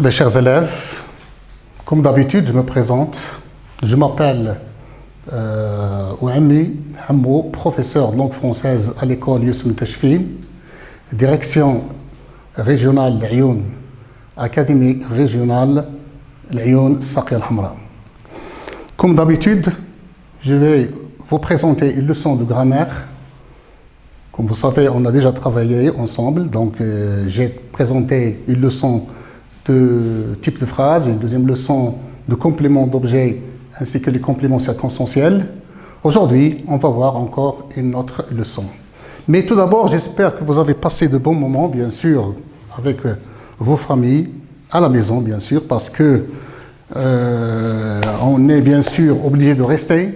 Mes chers élèves, comme d'habitude, je me présente. Je m'appelle Ouami Hammo, professeur de langue française à l'école Youssef Tachfin, direction régionale Lyon, académie régionale Lyon Saqiya al-Hamra. Comme d'habitude, je vais vous présenter une leçon de grammaire. Comme vous savez, on a déjà travaillé ensemble, donc j'ai présenté une leçon de type de phrase, une deuxième leçon de complément d'objet ainsi que les compléments circonstanciels. Aujourd'hui, on va voir encore une autre leçon. Mais tout d'abord, j'espère que vous avez passé de bons moments, bien sûr, avec vos familles, à la maison, bien sûr, parce que on est bien sûr obligé de rester.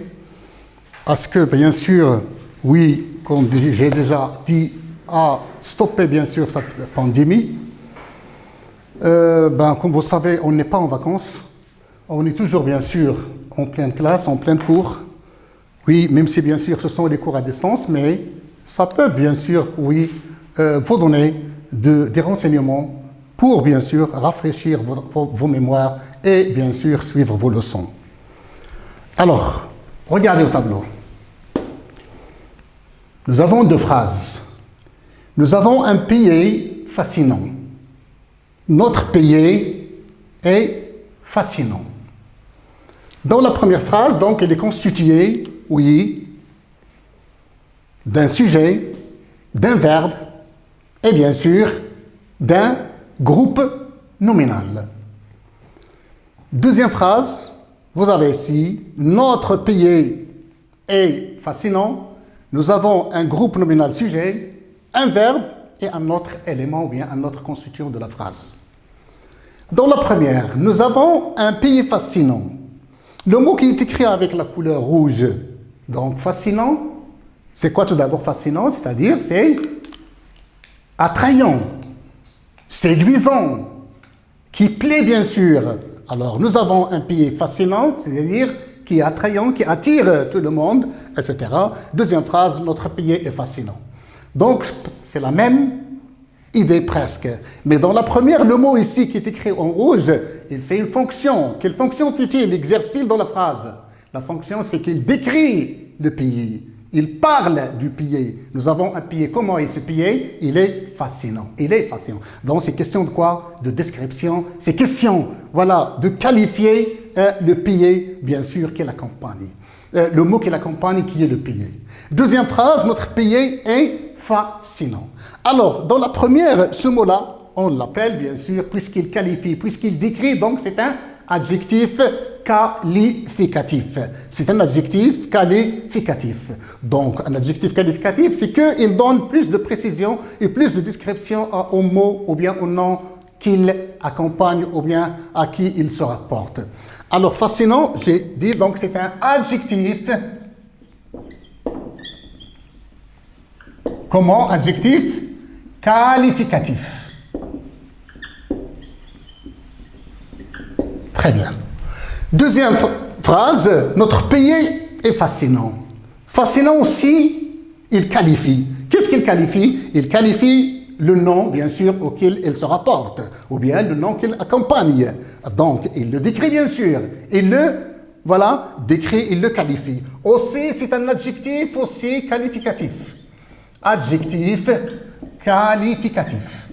Parce que, bien sûr, oui, comme j'ai déjà dit, à stopper, bien sûr, cette pandémie. Comme vous savez, on n'est pas en vacances. On est toujours, bien sûr, en pleine classe, en plein cours. Oui, même si, bien sûr, ce sont des cours à distance, mais ça peut, bien sûr, oui, vous donner des renseignements pour, bien sûr, rafraîchir vos mémoires et, bien sûr, suivre vos leçons. Alors, regardez au tableau. Nous avons deux phrases. Nous avons un pays fascinant. Notre pays est fascinant. Dans la première phrase, donc, elle est constituée, oui, d'un sujet, d'un verbe et bien sûr d'un groupe nominal. Deuxième phrase, vous avez ici, notre pays est fascinant. Nous avons un groupe nominal sujet, un verbe et un autre élément ou bien un autre constituant de la phrase. Dans la première, nous avons un pays fascinant. Le mot qui est écrit avec la couleur rouge, donc fascinant, c'est quoi tout d'abord fascinant? C'est-à-dire c'est attrayant, séduisant, qui plaît bien sûr. Alors nous avons un pays fascinant, c'est-à-dire qui est attrayant, qui attire tout le monde, etc. Deuxième phrase, notre pays est fascinant. Donc, c'est la même idée presque. Mais dans la première, le mot ici qui est écrit en rouge, il fait une fonction. Quelle fonction fait-il? Exerce-t-il dans la phrase? La fonction, c'est qu'il décrit le pays. Il parle du pays. Nous avons un pays. Comment est ce pays? Il est fascinant. Il est fascinant. Donc, c'est question de quoi? De description. C'est question, voilà, de qualifier le pays, bien sûr, qui l'accompagne. Le mot qui l'accompagne, qui est le pays. Deuxième phrase, notre pays est fascinant. Alors, dans la première, ce mot-là, on l'appelle, bien sûr, puisqu'il qualifie, puisqu'il décrit, donc c'est un adjectif qualificatif. C'est un adjectif qualificatif. Donc, un adjectif qualificatif, c'est qu'il donne plus de précision et plus de description au mot ou bien au nom qu'il accompagne ou bien à qui il se rapporte. Alors, fascinant, j'ai dit, donc c'est un adjectif. Comment? Adjectif qualificatif. Très bien. Deuxième phrase, notre pays est fascinant. Fascinant aussi, il qualifie. Qu'est-ce qu'il qualifie? Il qualifie le nom, bien sûr, auquel il se rapporte, ou bien le nom qu'il accompagne. Donc, il le décrit, bien sûr. Il le, voilà, décrit, il le qualifie. Aussi, c'est un adjectif aussi qualificatif. Adjectif qualificatif.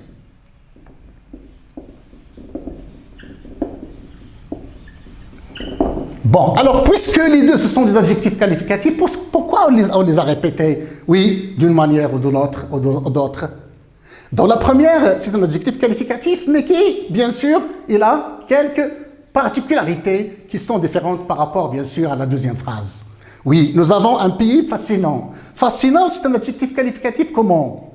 Bon, alors, puisque les deux, ce sont des adjectifs qualificatifs, pourquoi on les a répétés, oui, d'une manière ou de l'autre, ou d'autre? Dans la première, c'est un adjectif qualificatif, mais qui, bien sûr, il a quelques particularités qui sont différentes par rapport, bien sûr, à la deuxième phrase. Oui, nous avons un pays fascinant. Fascinant, c'est un adjectif qualificatif comment?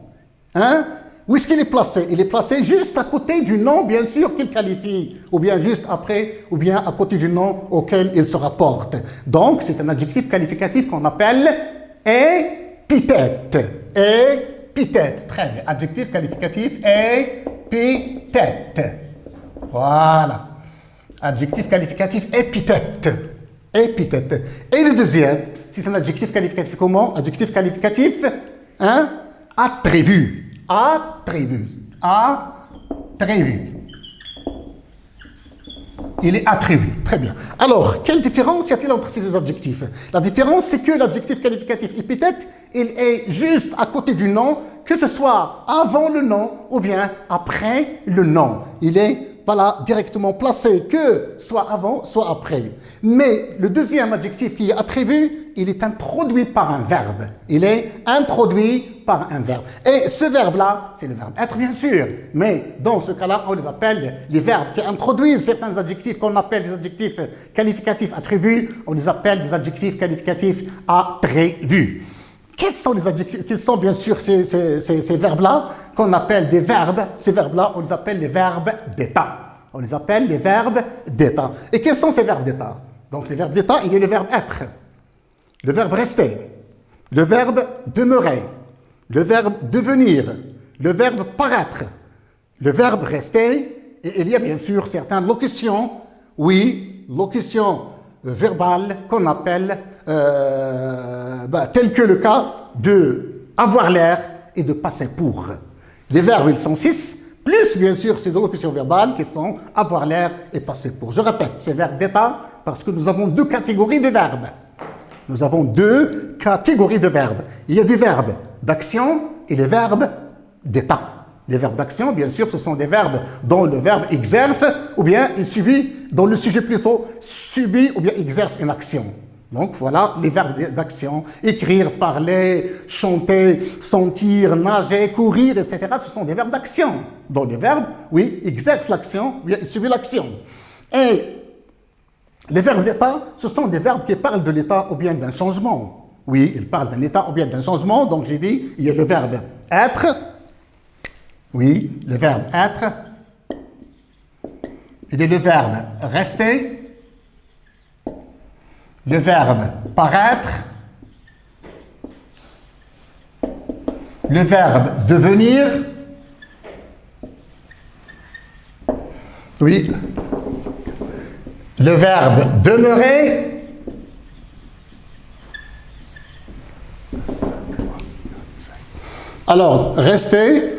Hein? Où est-ce qu'il est placé? Il est placé juste à côté du nom, bien sûr, qu'il qualifie, ou bien juste après, ou bien à côté du nom auquel il se rapporte. Donc, c'est un adjectif qualificatif qu'on appelle épithète. Épithète. Très bien. Adjectif qualificatif, épithète. Voilà. Adjectif qualificatif, épithète. Épithète. Et le deuxième, c'est un adjectif qualificatif comment? Adjectif qualificatif, hein? Attribut. Attribut. Attribut. Il est attribué. Très bien. Alors, quelle différence y a-t-il entre ces deux adjectifs? La différence, c'est que l'adjectif qualificatif épithète, il est juste à côté du nom, que ce soit avant le nom ou bien après le nom. Il est voilà, directement placé, que soit avant, soit après. Mais le deuxième adjectif qui est attribué, il est introduit par un verbe. Il est introduit par un verbe. Et ce verbe-là, c'est le verbe être, bien sûr. Mais dans ce cas-là, on les appelle les verbes qui introduisent certains adjectifs qu'on appelle des adjectifs qualificatifs attribués. On les appelle des adjectifs qualificatifs attribués. Quels sont les adjectifs, quels sont bien sûr ces verbes-là qu'on appelle des verbes? Ces verbes-là, on les appelle les verbes d'état. On les appelle les verbes d'état. Et quels sont ces verbes d'état? Donc les verbes d'état, il y a le verbe être, le verbe rester, le verbe demeurer, le verbe devenir, le verbe paraître, le verbe rester, et il y a bien sûr certaines locutions, oui, locutions verbales qu'on appelle tel que le cas de avoir l'air et de passer pour. Les verbes, ils sont 6, plus bien sûr ces deux locutions verbales qui sont avoir l'air et passer pour. Je répète, ces verbes d'état parce que nous avons deux catégories de verbes. Nous avons deux catégories de verbes. Il y a des verbes d'action et les verbes d'état. Les verbes d'action, bien sûr, ce sont des verbes dont le verbe exerce ou bien il subit, dont le sujet plutôt subit ou bien exerce une action. Donc voilà les verbes d'action. Écrire, parler, chanter, sentir, nager, courir, etc. Ce sont des verbes d'action. Dont le verbe, oui, exerce l'action, ou bien il subit l'action. Et les verbes d'état, ce sont des verbes qui parlent de l'état ou bien d'un changement. Oui, ils parlent d'un état ou bien d'un changement. Donc j'ai dit, il y a le verbe être. Oui, le verbe être. Il y a le verbe rester. Le verbe paraître. Le verbe devenir. Oui. Le verbe demeurer. Alors, rester,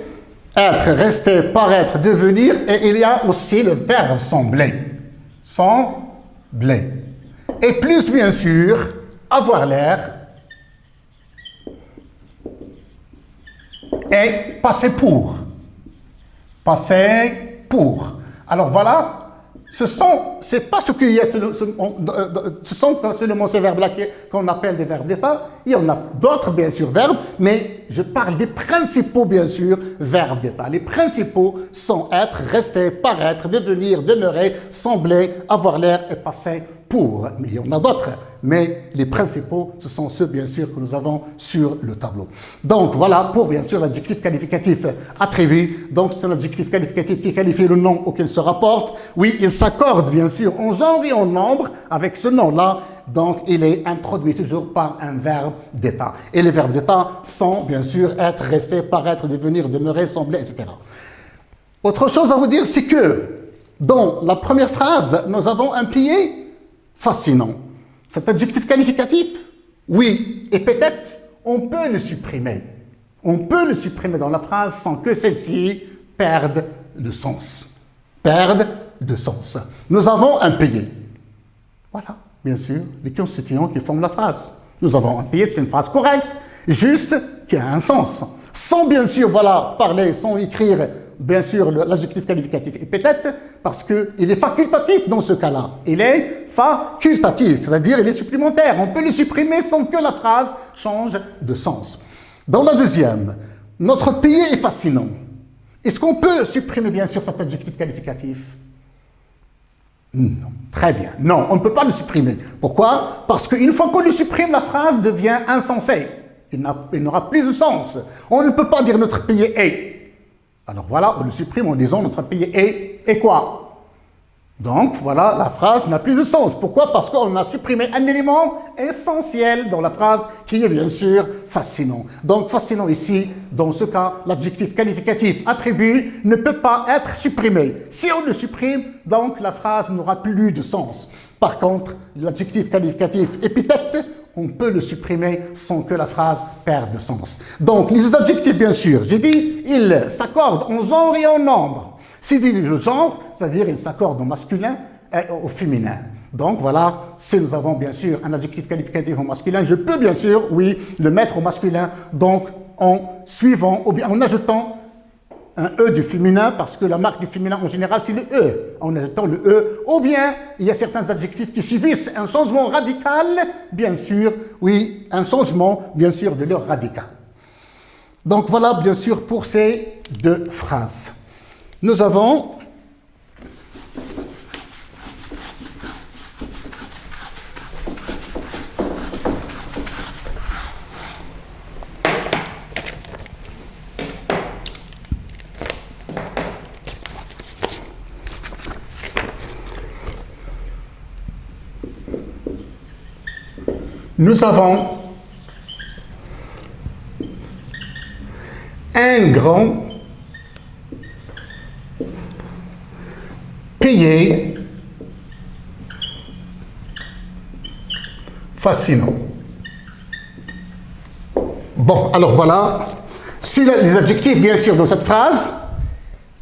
être, rester, paraître, devenir, et il y a aussi le verbe sembler. Sembler. Et plus, bien sûr, avoir l'air et passer pour. Passer pour. Alors voilà. C'est pas ce qu'il y a, ce sont pas seulement ces verbes-là qu'on appelle des verbes d'état. Il y en a d'autres, bien sûr, verbes, mais je parle des principaux, bien sûr, verbes d'état. Les principaux sont être, rester, paraître, devenir, demeurer, sembler, avoir l'air et passer pour. Mais il y en a d'autres. Mais les principaux, ce sont ceux, bien sûr, que nous avons sur le tableau. Donc, voilà pour, bien sûr, l'adjectif qualificatif attribué. Donc, c'est un adjectif qualificatif qui qualifie le nom auquel se rapporte. Oui, il s'accorde, bien sûr, en genre et en nombre avec ce nom-là. Donc, il est introduit toujours par un verbe d'état. Et les verbes d'état sont, bien sûr, être, rester, paraître, devenir, demeurer, sembler, etc. Autre chose à vous dire, c'est que dans la première phrase, nous avons un plié fascinant. Cet adjectif qualificatif, oui, et peut-être, on peut le supprimer. On peut le supprimer dans la phrase sans que celle-ci perde de sens. Perde de sens. Nous avons un payé. Voilà, bien sûr, les constituants qui forment la phrase. Nous avons un payé, c'est une phrase correcte, juste, qui a un sens. Sans, bien sûr, voilà, parler, sans écrire, bien sûr, l'adjectif qualificatif. Et peut-être parce qu'il est facultatif dans ce cas-là. Il est facultatif, c'est-à-dire il est supplémentaire. On peut le supprimer sans que la phrase change de sens. Dans la deuxième, notre pays est fascinant. Est-ce qu'on peut supprimer, bien sûr, cet adjectif qualificatif? Non. Très bien. Non, on ne peut pas le supprimer. Pourquoi? Parce qu'une fois qu'on le supprime, la phrase devient insensée. Il n'aura plus de sens. On ne peut pas dire notre pays est. Alors voilà, on le supprime en disant notre pays est et quoi? Donc voilà, la phrase n'a plus de sens. Pourquoi? Parce qu'on a supprimé un élément essentiel dans la phrase qui est bien sûr fascinant. Donc fascinant ici, dans ce cas, l'adjectif qualificatif attribut ne peut pas être supprimé. Si on le supprime, donc la phrase n'aura plus de sens. Par contre, l'adjectif qualificatif épithète, on peut le supprimer sans que la phrase perde de sens. Donc, les adjectifs, bien sûr, j'ai dit, ils s'accordent en genre et en nombre. Si dit le genre, c'est-à-dire ils s'accordent en masculin, au féminin. Donc voilà, si nous avons bien sûr un adjectif qualificatif au masculin, je peux bien sûr, oui, le mettre au masculin, donc en suivant, ou bien en ajoutant un E du féminin, parce que la marque du féminin en général c'est le E, en ajoutant le E, ou bien il y a certains adjectifs qui subissent un changement radical, bien sûr, oui, un changement bien sûr de leur radical. Donc voilà bien sûr pour ces deux phrases. Nous avons un grand payé fascinant. Bon, alors voilà. Si les adjectifs, bien sûr, dans cette phrase,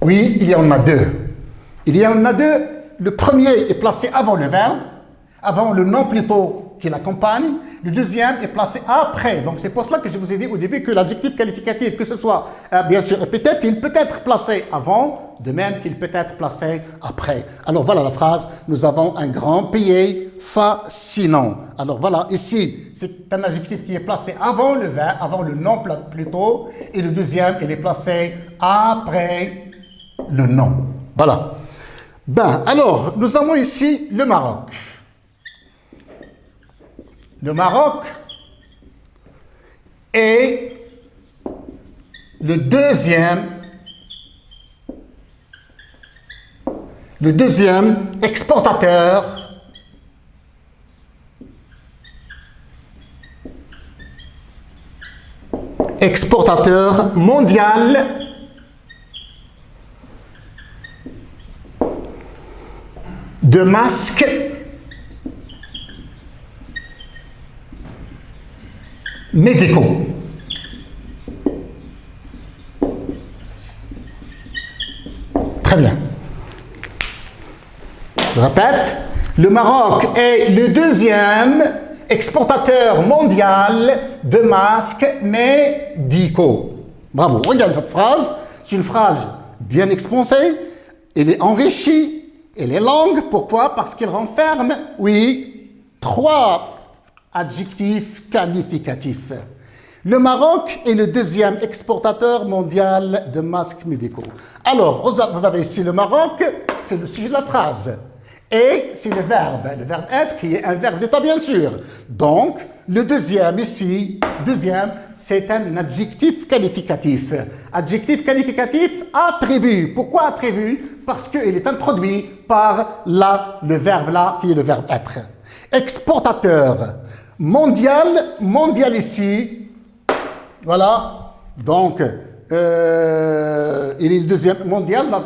oui, il y en a deux. Il y en a deux. Le premier est placé avant le verbe, avant le nom plutôt qui l'accompagne. Le deuxième est placé après. Donc c'est pour cela que je vous ai dit au début que l'adjectif qualificatif, que ce soit bien sûr épithète, il peut être placé avant, de même qu'il peut être placé après. Alors voilà la phrase, nous avons un grand payé fascinant. Alors voilà, ici, c'est un adjectif qui est placé avant le verbe, avant le nom plutôt, et le deuxième, il est placé après le nom. Voilà. Ben, alors, nous avons ici le Maroc. Le Maroc est le deuxième exportateur mondial de masques médicaux. Très bien. Je répète, le Maroc est le deuxième exportateur mondial de masques médicaux. Bravo, regardez cette phrase. C'est une phrase bien exposée, elle est enrichie, elle est longue. Pourquoi? Parce qu'elle renferme, oui, 3 adjectifs qualificatifs. Le Maroc est le deuxième exportateur mondial de masques médicaux. Alors, vous avez ici le Maroc, c'est le sujet de la phrase. Et c'est le verbe être qui est un verbe d'état bien sûr. Donc, le deuxième ici, c'est un adjectif qualificatif. Adjectif qualificatif, attribut. Pourquoi attribut? Parce qu'il est introduit par le verbe là, qui est le verbe être. Exportateur. Mondial ici, voilà, donc il est le deuxième mondial, donc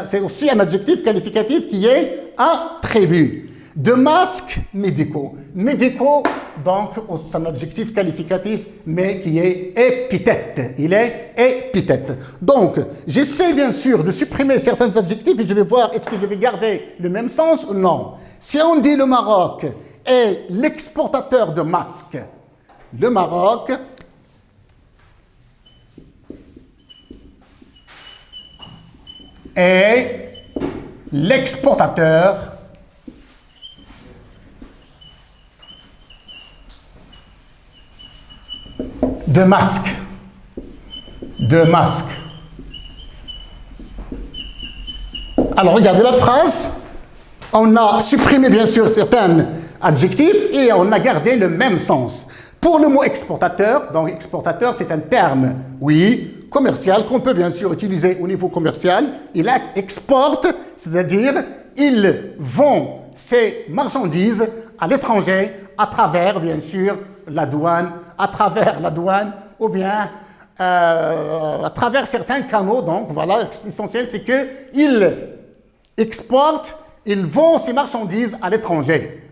c'est aussi un adjectif qualificatif qui est attribut. De masques médicaux. Médicaux, donc, c'est un adjectif qualificatif, mais qui est épithète. Il est épithète. Donc, j'essaie bien sûr de supprimer certains adjectifs et je vais voir est-ce que je vais garder le même sens ou non. Si on dit le Maroc est l'exportateur de masques, le Maroc est l'exportateur de masques. Alors, regardez la phrase. On a supprimé, bien sûr, certains adjectifs et on a gardé le même sens. Pour le mot exportateur, donc exportateur, c'est un terme, oui, commercial, qu'on peut bien sûr utiliser au niveau commercial. Il exporte, c'est-à-dire, il vend ses marchandises à l'étranger à travers, bien sûr, la douane, ou bien à travers certains canaux. Donc, voilà, l'essentiel, c'est qu'il exporte, il vend ses marchandises à l'étranger.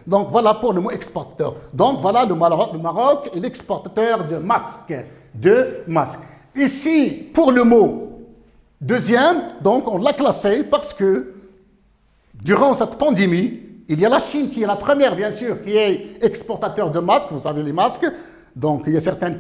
Donc, voilà pour le mot exportateur. Donc, voilà, le Maroc est l'exportateur de masques. Ici, pour le mot deuxième, donc, on l'a classé parce que durant cette pandémie, il y a la Chine qui est la première, bien sûr, qui est exportateur de masques. Vous savez, les masques. Donc, il y a certains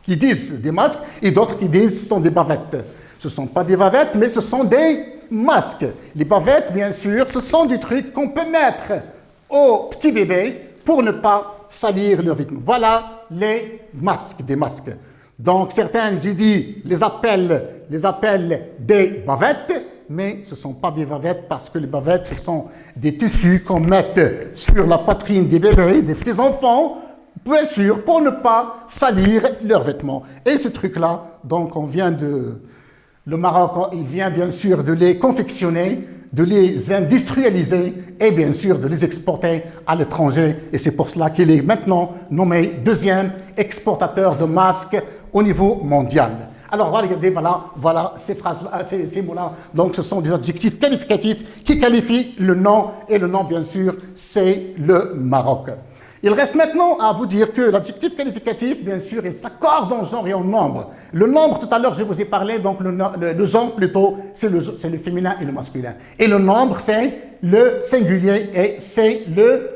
qui disent des masques et d'autres qui disent que ce sont des bavettes. Ce ne sont pas des bavettes, mais ce sont des masques. Les bavettes, bien sûr, ce sont des trucs qu'on peut mettre aux petits bébés pour ne pas salir leur vêtements. Voilà les masques, des masques. Donc, certains, j'ai dit, les appellent des bavettes, mais ce ne sont pas des bavettes parce que les bavettes, ce sont des tissus qu'on met sur la poitrine des bébés, des petits-enfants, bien sûr, pour ne pas salir leurs vêtements. Et ce truc-là, donc, le Maroc, il vient bien sûr de les confectionner, de les industrialiser et bien sûr de les exporter à l'étranger. Et c'est pour cela qu'il est maintenant nommé deuxième exportateur de masques au niveau mondial. Alors, regardez, voilà ces phrases-là, ces mots-là. Donc, ce sont des adjectifs qualificatifs qui qualifient le nom. Et le nom, bien sûr, c'est le Maroc. Il reste maintenant à vous dire que l'adjectif qualificatif, bien sûr, il s'accorde en genre et en nombre. Le nombre, tout à l'heure, je vous ai parlé, donc le genre, plutôt, c'est le féminin et le masculin. Et le nombre, c'est le singulier et c'est le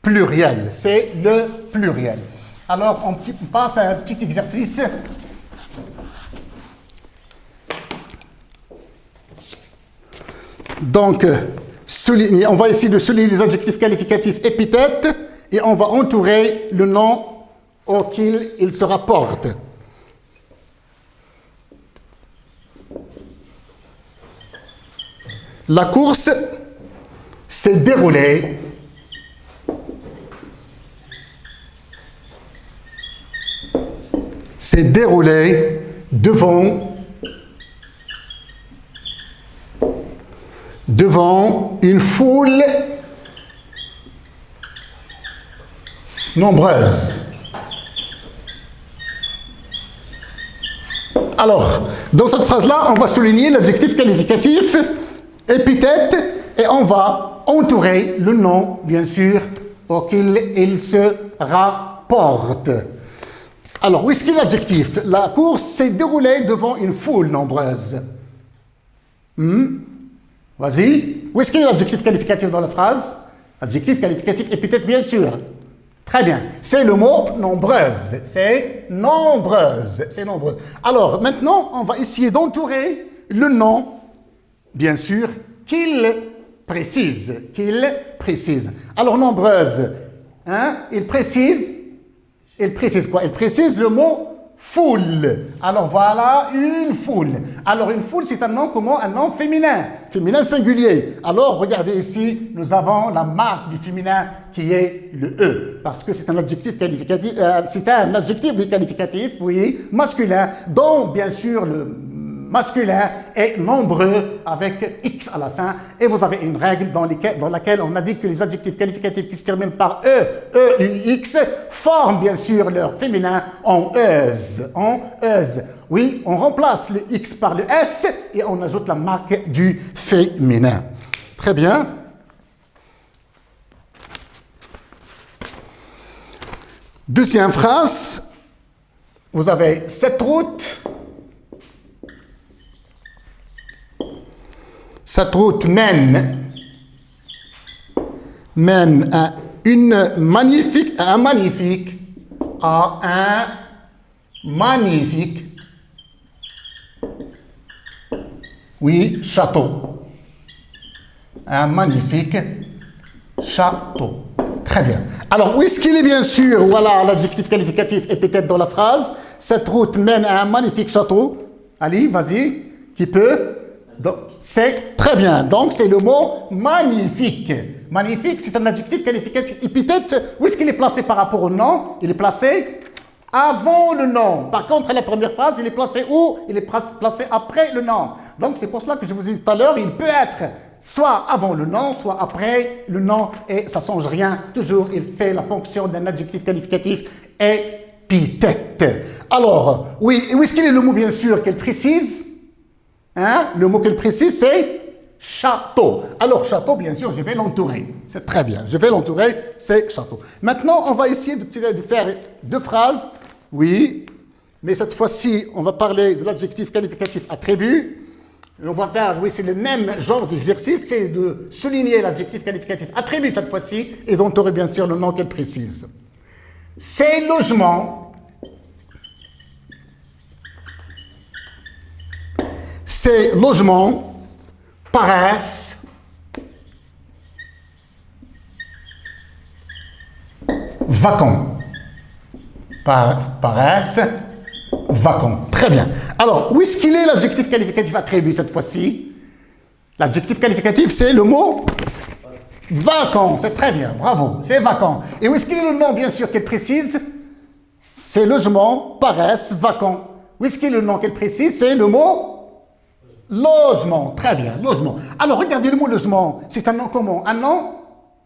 pluriel. C'est le pluriel. Alors, on passe à un petit exercice. Donc, on va essayer de souligner les adjectifs qualificatifs épithètes et on va entourer le nom auquel il se rapporte. La course s'est déroulée devant une foule nombreuse. Alors, dans cette phrase-là, on va souligner l'adjectif qualificatif épithète et on va entourer le nom, bien sûr, auquel il se rapporte. Alors, où est-ce qu'il est l'adjectif? La course s'est déroulée devant une foule nombreuse. Vas-y. Où est-ce qu'il y a l'adjectif qualificatif dans la phrase? Adjectif qualificatif épithète, bien sûr. Très bien. C'est le mot nombreuse. C'est nombreuse. C'est nombreuse. Alors, maintenant, on va essayer d'entourer le nom, bien sûr, qu'il précise. Alors, nombreuse, il précise quoi? Il précise le mot foule. Alors voilà, une foule. Alors une foule, c'est un nom comment? Un nom féminin. Féminin singulier. Alors regardez ici, nous avons la marque du féminin qui est le E. Parce que c'est un adjectif qualificatif, qualificatif, oui, masculin, dont bien sûr le masculin est nombreux avec X à la fin. Et vous avez une règle dans laquelle on a dit que les adjectifs qualificatifs qui se terminent par E, X, forment bien sûr leur féminin en euse. Oui, on remplace le X par le S et on ajoute la marque du féminin. Très bien. Deuxième phrase. Vous avez cette route. Cette route mène à un magnifique château. Un magnifique château. Très bien. Alors, où est-ce qu'il est, bien sûr? Voilà, l'adjectif qualificatif est peut-être dans la phrase. Cette route mène à un magnifique château. Ali, vas-y. Qui peut? Donc, c'est très bien. Donc, c'est le mot magnifique. Magnifique, c'est un adjectif qualificatif épithète. Où est-ce qu'il est placé par rapport au nom? Il est placé avant le nom. Par contre, la première phrase, il est placé où? Il est placé après le nom. Donc, c'est pour cela que je vous ai dit tout à l'heure, il peut être soit avant le nom, soit après le nom, et ça ne change rien. Toujours, il fait la fonction d'un adjectif qualificatif épithète. Alors, oui, où est-ce qu'il est le mot, bien sûr, qu'elle précise? Le mot qu'elle précise, c'est château. Alors, château, bien sûr, je vais l'entourer. C'est très bien. Je vais l'entourer, c'est château. Maintenant, on va essayer de faire deux phrases. Oui, mais cette fois-ci, on va parler de l'adjectif qualificatif attribut. On va faire, oui, c'est le même genre d'exercice, c'est de souligner l'adjectif qualificatif attribut cette fois-ci, et dont tu aurais bien sûr le nom qu'elle précise. Ces logements, paraissent vacants. Paraissent vacants. Très bien. Alors, où est-ce qu'il est l'adjectif qualificatif attribut cette fois-ci? L'adjectif qualificatif, c'est le mot vacant. C'est très bien, bravo, c'est vacant. Et où est-ce qu'il est le nom, bien sûr, qu'elle précise? Ces logements paraissent vacants. Où est-ce qu'il est le nom qu'elle précise? C'est le mot logement. Très bien, logement. Alors, regardez le mot logement. C'est un nom comment? Un nom?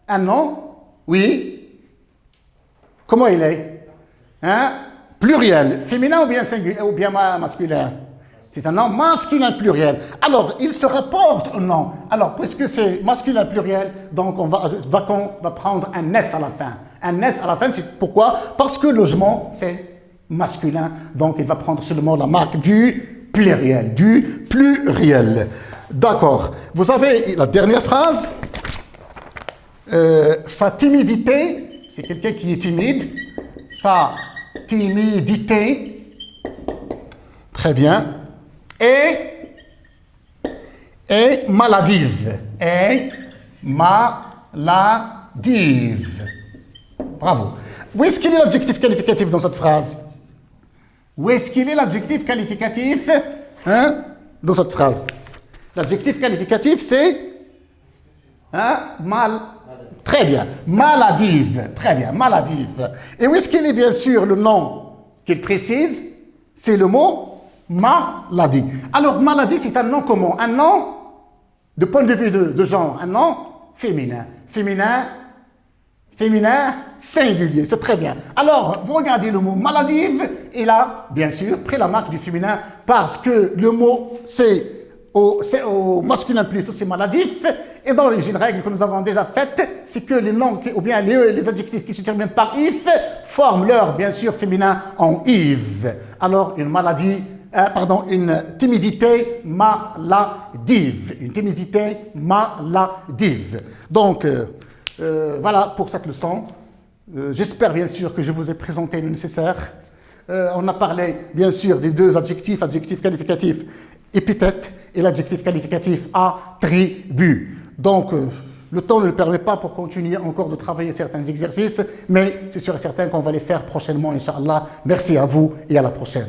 Un nom? Oui. Comment il est? Hein? Pluriel. Féminin ou bien singulier ou bien masculin? C'est un nom masculin pluriel. Alors, il se rapporte au nom. Alors, puisque c'est masculin pluriel, donc on va ajouter vacant, va prendre un S à la fin. Un S à la fin, c'est pourquoi? Parce que logement, c'est masculin. Donc, il va prendre seulement la marque du pluriel. D'accord. Vous avez la dernière phrase. Sa timidité, c'est quelqu'un qui est timide. Sa timidité. Très bien. Et maladive. Et maladive. Bravo. Où est-ce qu'il est l'adjectif qualificatif dans cette phrase? Où est-ce qu'il est l'adjectif qualificatif dans cette phrase? L'adjectif qualificatif, c'est Très bien. Maladive. Très bien. Maladive. Et où est-ce qu'il est, bien sûr, le nom qu'il précise? C'est le mot maladie. Alors, maladie, c'est un nom comment? Un nom, de point de vue de genre, un nom féminin. Féminin, singulier. C'est très bien. Alors, vous regardez le mot maladive, et là, bien sûr, pris la marque du féminin, parce que le mot, c'est au masculin plutôt, c'est maladif. Et dans une règle que nous avons déjà faite, c'est que les noms, ou bien les adjectifs qui se terminent par if, forment leur, bien sûr, féminin en ive. Alors, une maladie, une timidité maladive. Une timidité maladive. Donc, voilà pour cette leçon. J'espère bien sûr que je vous ai présenté le nécessaire. On a parlé bien sûr des deux adjectifs, adjectif qualificatif épithète et l'adjectif qualificatif attribut. Donc, le temps ne le permet pas pour continuer encore de travailler certains exercices, mais c'est sûr et certain qu'on va les faire prochainement, Inch'Allah. Merci à vous et à la prochaine.